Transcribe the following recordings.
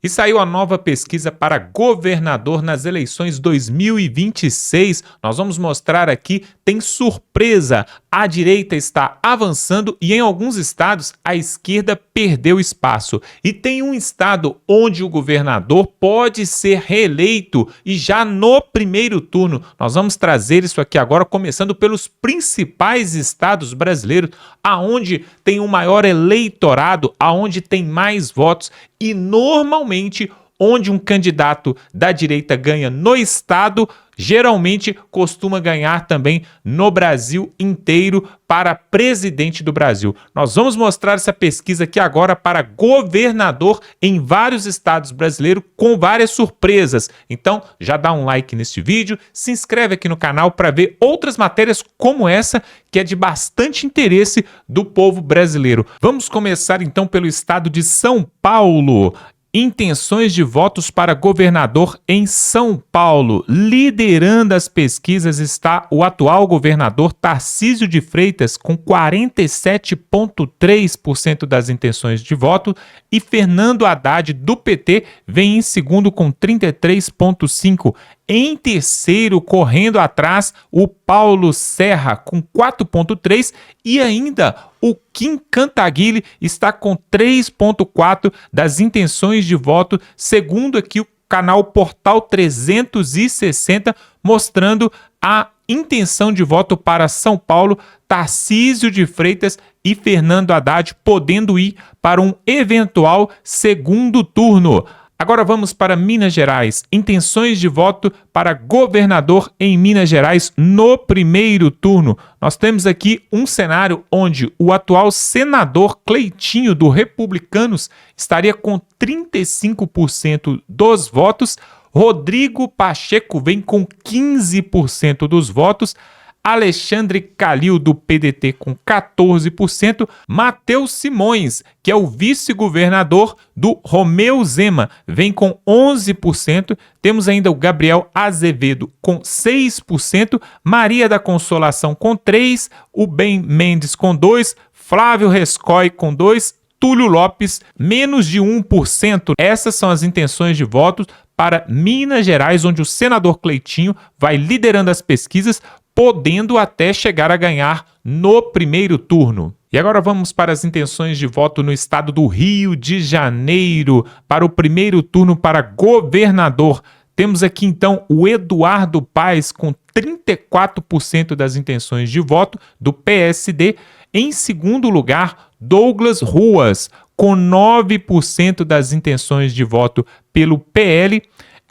E saiu a nova pesquisa para governador nas eleições 2026. Nós vamos mostrar aqui, tem surpresa. A direita está avançando e em alguns estados a esquerda perdeu espaço. E tem um estado onde o governador pode ser reeleito e já no primeiro turno. Nós vamos trazer isso aqui agora, começando pelos principais estados brasileiros, aonde tem o maior eleitorado, aonde tem mais votos e normalmente onde um candidato da direita ganha no estado, geralmente costuma ganhar também no Brasil inteiro para presidente do Brasil. Nós vamos mostrar essa pesquisa aqui agora para governador em vários estados brasileiros com várias surpresas. Então já dá um like neste vídeo, se inscreve aqui no canal para ver outras matérias como essa que é de bastante interesse do povo brasileiro. Vamos começar então pelo estado de São Paulo. Intenções de votos para governador em São Paulo. Liderando as pesquisas está o atual governador Tarcísio de Freitas, com 47,3% das intenções de voto, e Fernando Haddad, do PT, vem em segundo com 33,5%. Em terceiro, correndo atrás, o Paulo Serra com 4,3% e ainda o Kim Kataguiri está com 3,4% das intenções de voto, segundo aqui o canal Portal 360, mostrando a intenção de voto para São Paulo, Tarcísio de Freitas e Fernando Haddad podendo ir para um eventual segundo turno. Agora vamos para Minas Gerais. Intenções de voto para governador em Minas Gerais no primeiro turno. Nós temos aqui um cenário onde o atual senador Cleitinho, do Republicanos, estaria com 35% dos votos. Rodrigo Pacheco vem com 15% dos votos. Alexandre Calil, do PDT, com 14%, Matheus Simões, que é o vice-governador do Romeu Zema, vem com 11%, temos ainda o Gabriel Azevedo com 6%, Maria da Consolação com 3%, o Ben Mendes com 2%, Flávio Rescoy com 2%, Túlio Lopes, menos de 1%. Essas são as intenções de votos para Minas Gerais, onde o senador Cleitinho vai liderando as pesquisas, podendo até chegar a ganhar no primeiro turno. E agora vamos para as intenções de voto no estado do Rio de Janeiro, para o primeiro turno para governador. Temos aqui então o Eduardo Paes com 34% das intenções de voto do PSD. Em segundo lugar, Douglas Ruas, com 9% das intenções de voto pelo PL.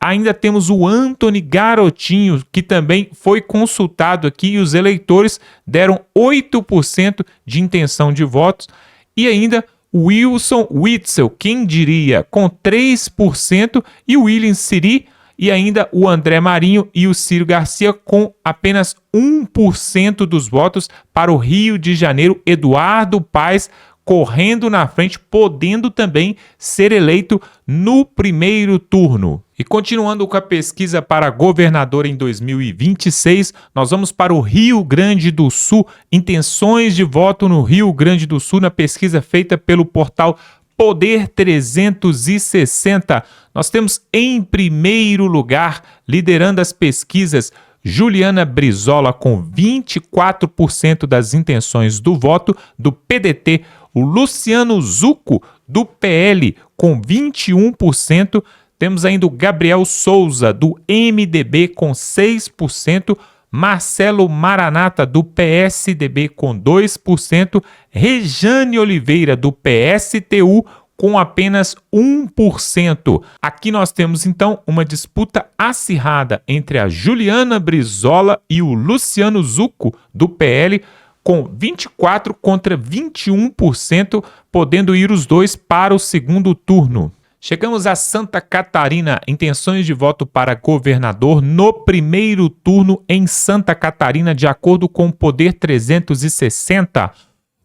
Ainda temos o Antony Garotinho, que também foi consultado aqui e os eleitores deram 8% de intenção de votos. E ainda Wilson Witzel, quem diria, com 3%, e o William Siri, e ainda o André Marinho e o Ciro Garcia com apenas 1% dos votos para o Rio de Janeiro. Eduardo Paes correndo na frente, podendo também ser eleito no primeiro turno. E continuando com a pesquisa para governador em 2026, nós vamos para o Rio Grande do Sul. Intenções de voto no Rio Grande do Sul, na pesquisa feita pelo portal Poder 360. Nós temos em primeiro lugar, liderando as pesquisas, Juliana Brizola com 24% das intenções do voto do PDT, o Luciano Zucco, do PL, com 21%, temos ainda o Gabriel Souza, do MDB, com 6%, Marcelo Maranata, do PSDB, com 2%, Rejane Oliveira, do PSTU, com apenas 1%. Aqui nós temos, então, uma disputa acirrada entre a Juliana Brizola e o Luciano Zucco, do PL, com 24% contra 21%, podendo ir os dois para o segundo turno. Chegamos a Santa Catarina, intenções de voto para governador no primeiro turno em Santa Catarina, de acordo com o Poder 360.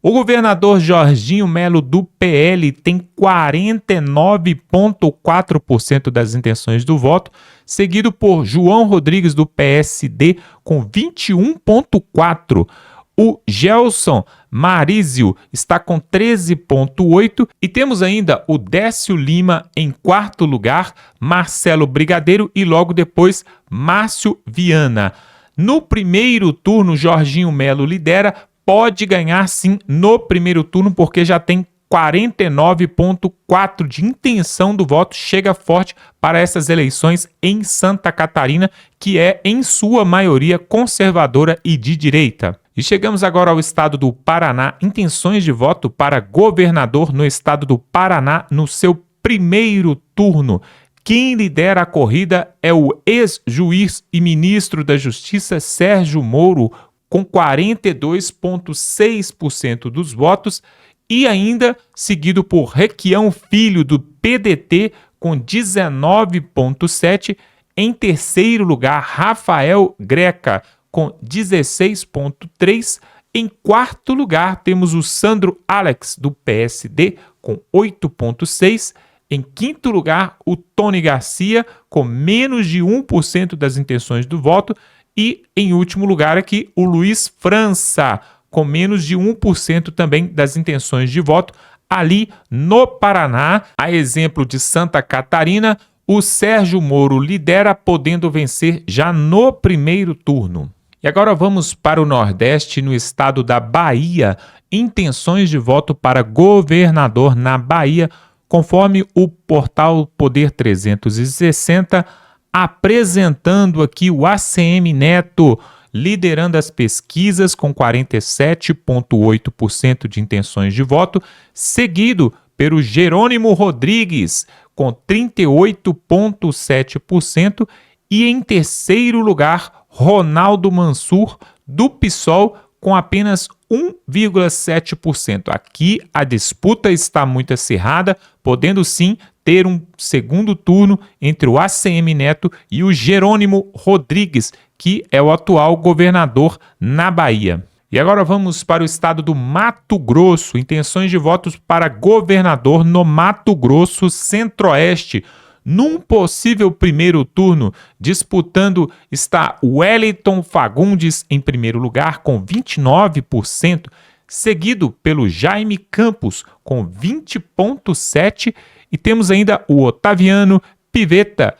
O governador Jorginho Melo, do PL, tem 49,4% das intenções do voto, seguido por João Rodrigues, do PSD, com 21,4%. O Gelson Marizio está com 13,8 e temos ainda o Décio Lima em quarto lugar, Marcelo Brigadeiro e logo depois Márcio Viana. No primeiro turno, Jorginho Melo lidera, pode ganhar sim no primeiro turno porque já tem 49,4% de intenção do voto, chega forte para essas eleições em Santa Catarina, que é em sua maioria conservadora e de direita. E chegamos agora ao estado do Paraná, intenções de voto para governador no estado do Paraná no seu primeiro turno. Quem lidera a corrida é o ex-juiz e ministro da Justiça Sérgio Moro, com 42,6% dos votos, e ainda seguido por Requião Filho, do PDT, com 19,7%. Em terceiro lugar, Rafael Greca, com 16,3%. Em quarto lugar, temos o Sandro Alex, do PSD, com 8,6%. Em quinto lugar, o Tony Garcia, com menos de 1% das intenções do voto. E em último lugar aqui, o Luiz França, com menos de 1% também das intenções de voto. Ali no Paraná, a exemplo de Santa Catarina, o Sérgio Moro lidera, podendo vencer já no primeiro turno. E agora vamos para o Nordeste, no estado da Bahia. Intenções de voto para governador na Bahia, conforme o portal Poder 360, apresentando aqui o ACM Neto, liderando as pesquisas com 47,8% de intenções de voto, seguido pelo Jerônimo Rodrigues, com 38,7%, e em terceiro lugar, Ronaldo Mansur, do PSOL, com apenas 1,7%. Aqui a disputa está muito acirrada, podendo sim ter um segundo turno entre o ACM Neto e o Jerônimo Rodrigues, que é o atual governador na Bahia. E agora vamos para o estado do Mato Grosso. Intenções de votos para governador no Mato Grosso Centro-Oeste. Num possível primeiro turno, disputando está Wellington Fagundes em primeiro lugar, com 29%, seguido pelo Jaime Campos, com 20,7%, e temos ainda o Otaviano Pivetta,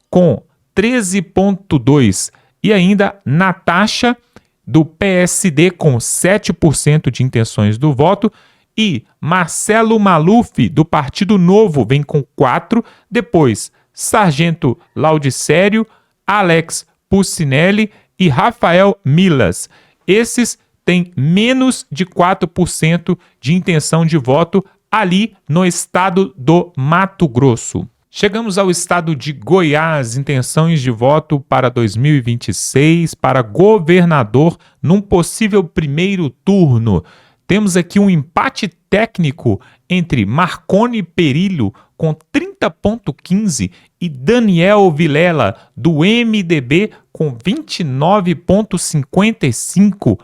com 13,2%, e ainda Natasha, do PSD, com 7% de intenções do voto, e Marcelo Maluf, do Partido Novo, vem com 4%, depois Sargento Laudicério, Alex Pucinelli e Rafael Milas. Esses têm menos de 4% de intenção de voto ali no estado do Mato Grosso. Chegamos ao estado de Goiás, intenções de voto para 2026, para governador num possível primeiro turno. Temos aqui um empate técnico entre Marconi Perillo, com 30,15%, e Daniel Vilela, do MDB, com 29,55%.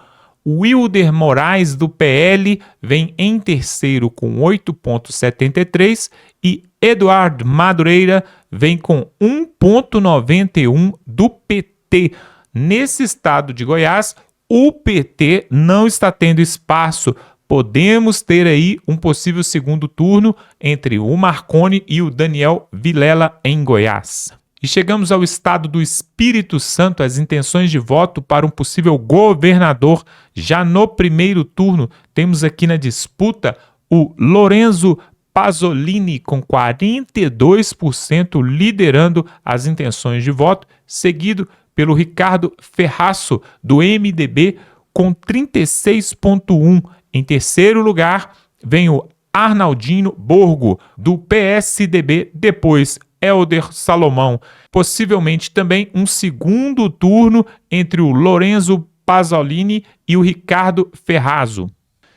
Wilder Moraes, do PL, vem em terceiro com 8,73%, e Eduardo Madureira vem com 1,91% do PT. Nesse estado de Goiás, o PT não está tendo espaço. Podemos ter aí um possível segundo turno entre o Marconi e o Daniel Vilela em Goiás. E chegamos ao estado do Espírito Santo, as intenções de voto para um possível governador. Já no primeiro turno, temos aqui na disputa o Lorenzo Pasolini, com 42% liderando as intenções de voto, seguido pelo Ricardo Ferraço, do MDB, com 36,1%. Em terceiro lugar, vem o Arnaldinho Borgo, do PSDB, depois Helder Salomão. Possivelmente também um segundo turno entre o Lorenzo Pasolini e o Ricardo Ferrazzo.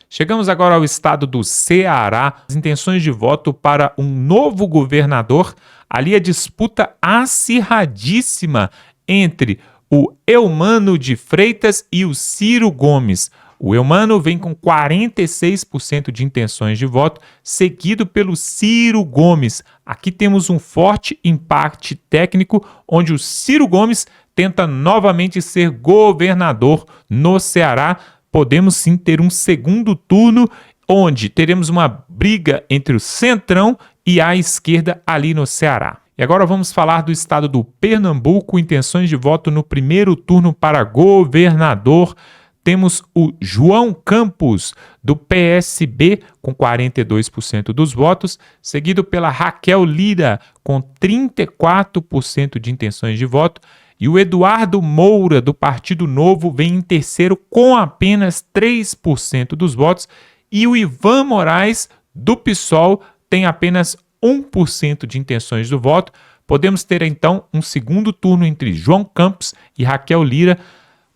Chegamos agora ao estado do Ceará, as intenções de voto para um novo governador. Ali a disputa acirradíssima entre o Eumano de Freitas e o Ciro Gomes. O Eumano vem com 46% de intenções de voto, seguido pelo Ciro Gomes. Aqui temos um forte empate técnico, onde o Ciro Gomes tenta novamente ser governador no Ceará, podemos sim ter um segundo turno onde teremos uma briga entre o Centrão e a esquerda ali no Ceará. E agora vamos falar do estado do Pernambuco, intenções de voto no primeiro turno para governador. Temos o João Campos, do PSB, com 42% dos votos, seguido pela Raquel Lira, com 34% de intenções de voto, e o Eduardo Moura, do Partido Novo, vem em terceiro com apenas 3% dos votos, e o Ivan Moraes, do PSOL, tem apenas 1% de intenções do voto. Podemos ter, então, um segundo turno entre João Campos e Raquel Lira,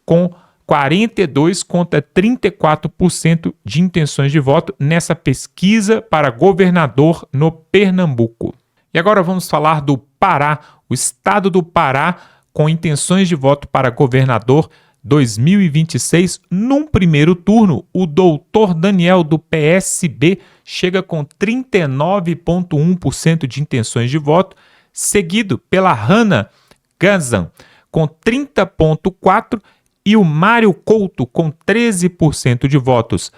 com 42% contra 34% de intenções de voto nessa pesquisa para governador no Pernambuco. E agora vamos falar do Pará, o estado do Pará, com intenções de voto para governador 2026. Num primeiro turno, o doutor Daniel, do PSB, chega com 39,1% de intenções de voto, seguido pela Hannah Gazan, com 30,4%, e o Mário Couto, com 13% de votos.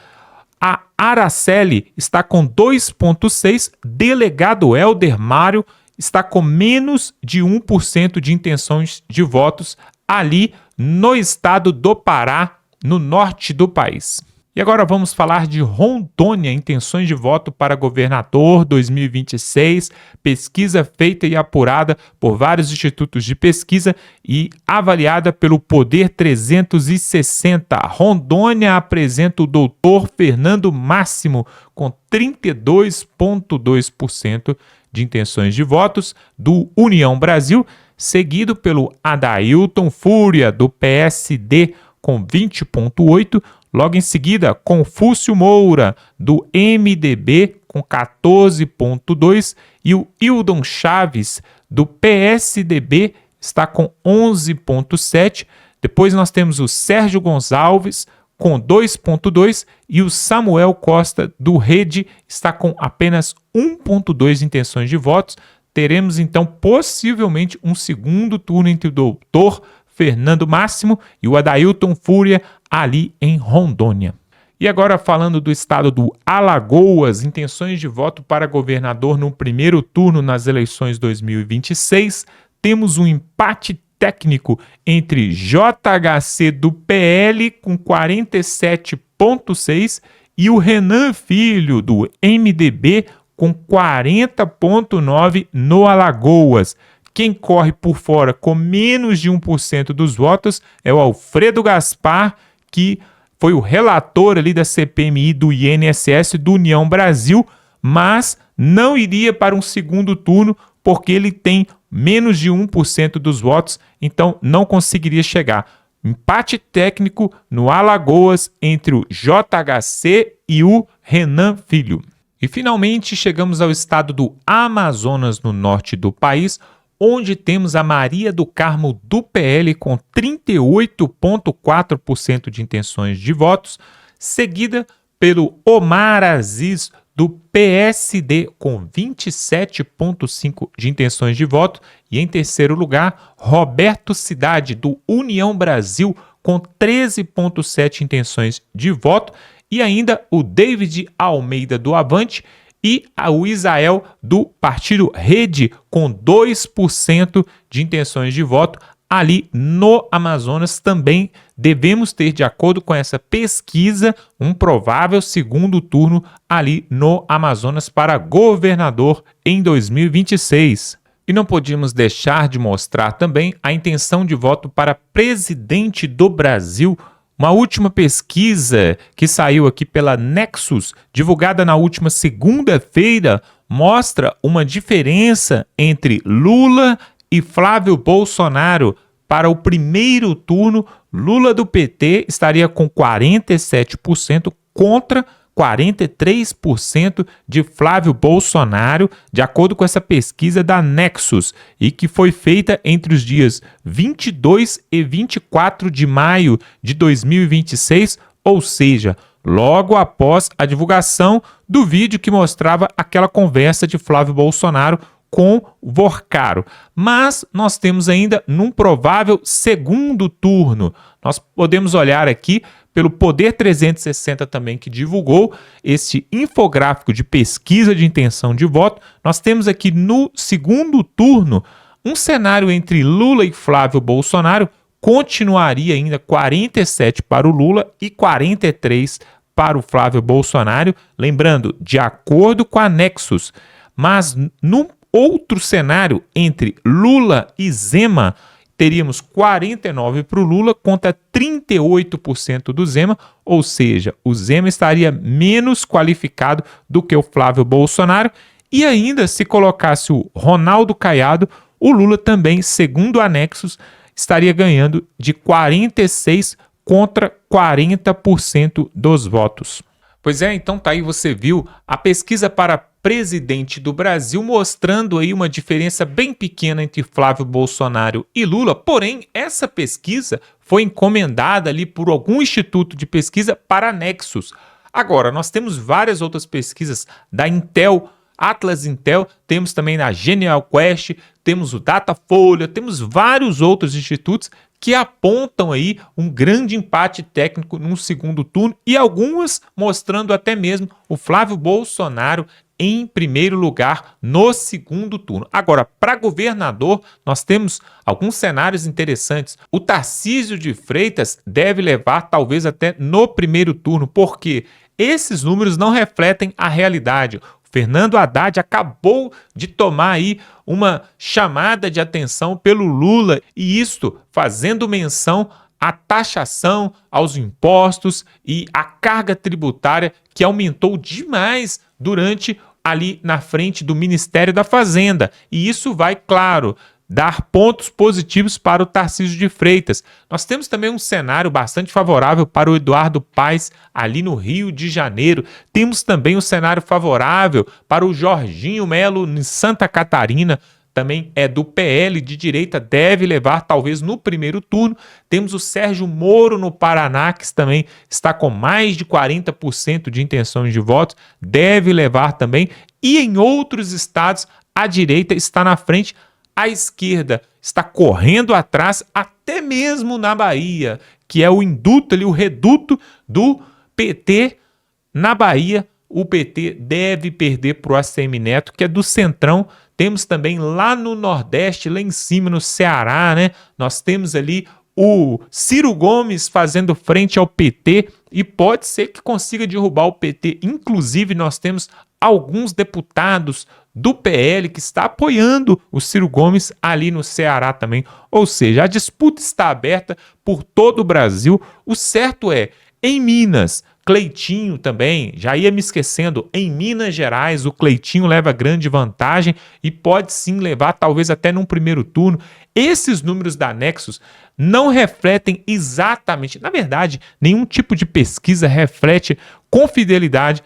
A Araceli está com 2,6%, delegado Helder Mário está com menos de 1% de intenções de votos ali no estado do Pará, no norte do país. E agora vamos falar de Rondônia, intenções de voto para governador 2026, pesquisa feita e apurada por vários institutos de pesquisa e avaliada pelo Poder 360. Rondônia apresenta o doutor Fernando Máximo, com 32,2% de intenções de votos, do União Brasil, seguido pelo Adailton Fúria, do PSD, com 20,8%, logo em seguida, Confúcio Moura, do MDB, com 14,2%, e o Hildon Chaves, do PSDB, está com 11,7%. Depois nós temos o Sérgio Gonçalves, com 2,2%, e o Samuel Costa, do Rede, está com apenas 1,2% de intenções de votos. Teremos, então, possivelmente um segundo turno entre o doutor Fernando Máximo e o Adailton Fúria, ali em Rondônia. E agora falando do estado do Alagoas, intenções de voto para governador no primeiro turno nas eleições 2026, temos um empate técnico entre JHC do PL com 47,6% e o Renan Filho do MDB com 40,9% no Alagoas. Quem corre por fora com menos de 1% dos votos é o Alfredo Gaspar, que foi o relator ali da CPMI do INSS do União Brasil, mas não iria para um segundo turno porque ele tem menos de 1% dos votos, então não conseguiria chegar. Empate técnico no Alagoas entre o JHC e o Renan Filho. E finalmente chegamos ao estado do Amazonas, no norte do país, onde temos a Maria do Carmo do PL com 38,4% de intenções de votos, seguida pelo Omar Aziz do PSD com 27,5% de intenções de voto e em terceiro lugar Roberto Cidade do União Brasil com 13,7% intenções de voto e ainda o David Almeida do Avante e o Isael do Partido Rede com 2% de intenções de voto. Ali no Amazonas também devemos ter, de acordo com essa pesquisa, um provável segundo turno ali no Amazonas para governador em 2026. E não podíamos deixar de mostrar também a intenção de voto para presidente do Brasil. Uma última pesquisa que saiu aqui pela Nexus, divulgada na última segunda-feira, mostra uma diferença entre Lula e Flávio Bolsonaro. Para o primeiro turno, Lula do PT estaria com 47% contra 43% de Flávio Bolsonaro, de acordo com essa pesquisa da Nexus, e que foi feita entre os dias 22 e 24 de maio de 2026, ou seja, logo após a divulgação do vídeo que mostrava aquela conversa de Flávio Bolsonaro com Vorcaro. Mas nós temos ainda num provável segundo turno. Nós podemos olhar aqui pelo Poder 360 também, que divulgou este infográfico de pesquisa de intenção de voto, nós temos aqui no segundo turno um cenário entre Lula e Flávio Bolsonaro. Continuaria ainda 47 para o Lula e 43 para o Flávio Bolsonaro, lembrando, de acordo com a Nexus. Mas no outro cenário, entre Lula e Zema, teríamos 49 para o Lula contra 38% do Zema, ou seja, o Zema estaria menos qualificado do que o Flávio Bolsonaro. E ainda, se colocasse o Ronaldo Caiado, o Lula também, segundo a Nexus, estaria ganhando de 46% contra 40% dos votos. Pois é, então tá aí, você viu a pesquisa para presidente do Brasil mostrando aí uma diferença bem pequena entre Flávio Bolsonaro e Lula, porém essa pesquisa foi encomendada ali por algum instituto de pesquisa para a Nexus. Agora, nós temos várias outras pesquisas da Intel, Atlas Intel, temos também na Genial Quest, temos o Datafolha, temos vários outros institutos que apontam aí um grande empate técnico no segundo turno e algumas mostrando até mesmo o Flávio Bolsonaro em primeiro lugar no segundo turno. Agora, para governador, nós temos alguns cenários interessantes. O Tarcísio de Freitas deve levar talvez até no primeiro turno, porque esses números não refletem a realidade. Fernando Haddad acabou de tomar aí uma chamada de atenção pelo Lula, e isto fazendo menção à taxação, aos impostos e à carga tributária que aumentou demais durante ali na frente do Ministério da Fazenda. E isso vai, claro, dar pontos positivos para o Tarcísio de Freitas. Nós temos também um cenário bastante favorável para o Eduardo Paes, ali no Rio de Janeiro. Temos também um cenário favorável para o Jorginho Melo, em Santa Catarina. Também é do PL de direita, deve levar talvez no primeiro turno. Temos o Sérgio Moro no Paraná, que também está com mais de 40% de intenções de votos, deve levar também. E em outros estados, a direita está na frente, a esquerda está correndo atrás, até mesmo na Bahia, que é o induto ali, o reduto do PT. Na Bahia, o PT deve perder para o ACM Neto, que é do Centrão. Temos também lá no Nordeste, lá em cima, no Ceará, né? Nós temos ali o Ciro Gomes fazendo frente ao PT e pode ser que consiga derrubar o PT. Inclusive, nós temos alguns deputados do PL que está apoiando o Ciro Gomes ali no Ceará também. Ou seja, a disputa está aberta por todo o Brasil. O certo é, em Minas, Cleitinho também, já ia me esquecendo, em Minas Gerais o Cleitinho leva grande vantagem e pode sim levar talvez até num primeiro turno. Esses números da Nexus não refletem exatamente, na verdade, nenhum tipo de pesquisa reflete com fidelidade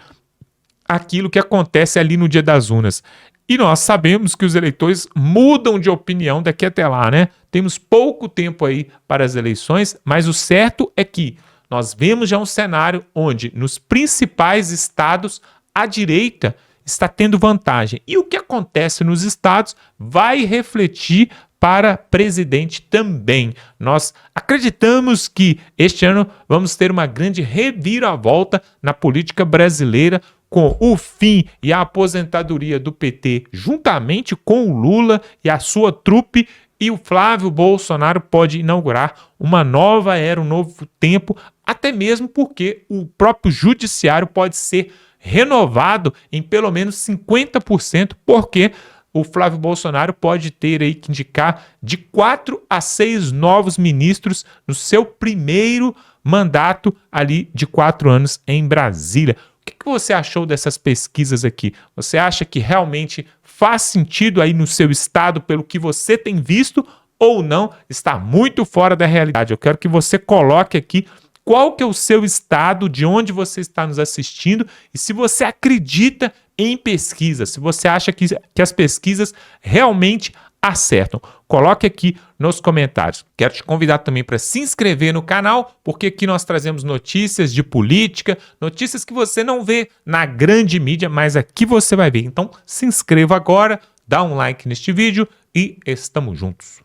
aquilo que acontece ali no dia das urnas. E nós sabemos que os eleitores mudam de opinião daqui até lá, né? Temos pouco tempo aí para as eleições, mas o certo é que nós vemos já um cenário onde nos principais estados a direita está tendo vantagem. E o que acontece nos estados vai refletir para presidente também. Nós acreditamos que este ano vamos ter uma grande reviravolta na política brasileira, com o fim e a aposentadoria do PT, juntamente com o Lula e a sua trupe, e o Flávio Bolsonaro pode inaugurar uma nova era, um novo tempo, até mesmo porque o próprio judiciário pode ser renovado em pelo menos 50%, porque o Flávio Bolsonaro pode ter aí que indicar de 4 a 6 novos ministros no seu primeiro mandato ali de 4 anos em Brasília. O que você achou dessas pesquisas aqui? Você acha que realmente faz sentido aí no seu estado pelo que você tem visto ou não? Está muito fora da realidade. Eu quero que você coloque aqui qual que é o seu estado, de onde você está nos assistindo e se você acredita em pesquisa, se você acha que as pesquisas realmente acertam. Coloque aqui nos comentários. Quero te convidar também para se inscrever no canal, porque aqui nós trazemos notícias de política, notícias que você não vê na grande mídia, mas aqui você vai ver. Então se inscreva agora, dá um like neste vídeo e estamos juntos.